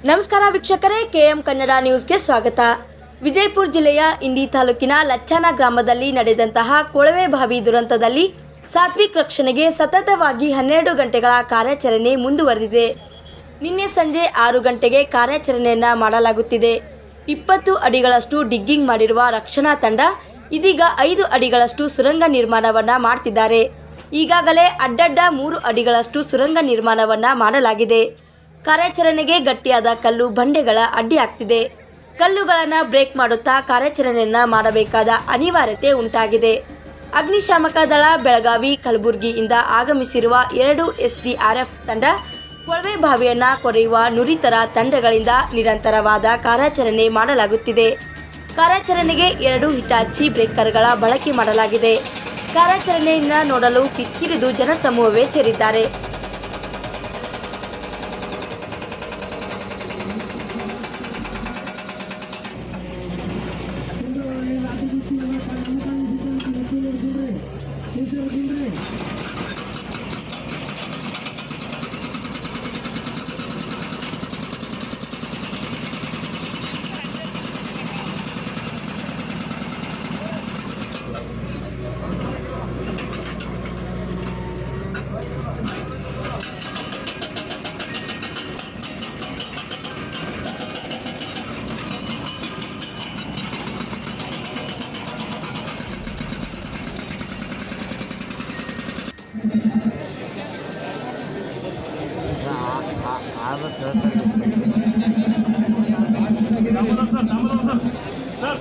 ನಮಸ್ಕಾರ ವೀಕ್ಷಕರೇ, ಕೆಎಂ ಕನ್ನಡ ನ್ಯೂಸ್ಗೆ ಸ್ವಾಗತ. ವಿಜಯಪುರ ಜಿಲ್ಲೆಯ ಇಂಡಿ ತಾಲೂಕಿನ ಲಚ್ಚಾನ ಗ್ರಾಮದಲ್ಲಿ ನಡೆದಂತಹ ಕೊಳವೆ ಬಾವಿ ದುರಂತದಲ್ಲಿ ಸಾತ್ವಿಕ್ ರಕ್ಷಣೆಗೆ ಸತತವಾಗಿ 12 ಗಂಟೆಗಳ ಕಾರ್ಯಾಚರಣೆ ಮುಂದುವರೆದಿದೆ. ನಿನ್ನೆ ಸಂಜೆ 6 ಗಂಟೆಗೆ ಕಾರ್ಯಾಚರಣೆಯನ್ನು ಮಾಡಲಾಗುತ್ತಿದೆ. 20 ಅಡಿಗಳಷ್ಟು ಡಿಗ್ಗಿಂಗ್ ಮಾಡಿರುವ ರಕ್ಷಣಾ ತಂಡ ಇದೀಗ 5 ಅಡಿಗಳಷ್ಟು ಸುರಂಗ ನಿರ್ಮಾಣವನ್ನು ಮಾಡ್ತಿದ್ದಾರೆ. ಈಗಾಗಲೇ ಅಡ್ಡಡ್ಡ 3 ಅಡಿಗಳಷ್ಟು ಸುರಂಗ ನಿರ್ಮಾಣವನ್ನು ಮಾಡಲಾಗಿದೆ. ಕಾರ್ಯಾಚರಣೆಗೆ ಗಟ್ಟಿಯಾದ ಕಲ್ಲು ಬಂಡೆಗಳ ಅಡ್ಡಿಯಾಗ್ತಿದೆ. ಕಲ್ಲುಗಳನ್ನು ಬ್ರೇಕ್ ಮಾಡುತ್ತಾ ಕಾರ್ಯಾಚರಣೆಯನ್ನು ಮಾಡಬೇಕಾದ ಅನಿವಾರ್ಯತೆ ಉಂಟಾಗಿದೆ. ಅಗ್ನಿಶಾಮಕ ದಳ ಬೆಳಗಾವಿ, ಕಲಬುರಗಿಯಿಂದ ಆಗಮಿಸಿರುವ 2 SDRF ತಂಡ ಕೊಳವೆ ಬಾವಿಯನ್ನು ಕೊರೆಯುವ ನುರಿತರ ತಂಡಗಳಿಂದ ನಿರಂತರವಾದ ಕಾರ್ಯಾಚರಣೆ ಮಾಡಲಾಗುತ್ತಿದೆ. ಕಾರ್ಯಾಚರಣೆಗೆ 2 ಹಿಟಾಚಿ ಬ್ರೇಕರ್ಗಳ ಬಳಕೆ ಮಾಡಲಾಗಿದೆ. ಕಾರ್ಯಾಚರಣೆಯನ್ನು ನೋಡಲು ಕಿಕ್ಕಿರಿದು ಜನಸಮೂಹವೇ ಸೇರಿದ್ದಾರೆ.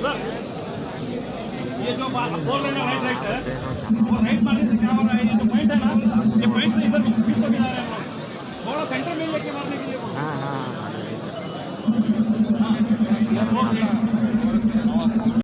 सर ये जो बात बोल रहे हैं राइट है वो राइट मारने से क्या हो रहा है? ये जो पॉइंट है ना, ये पॉइंट से इधर बीच को गिरा रहे हैं हम लोग, थोड़ा सेंटर में लेके मारने के लिए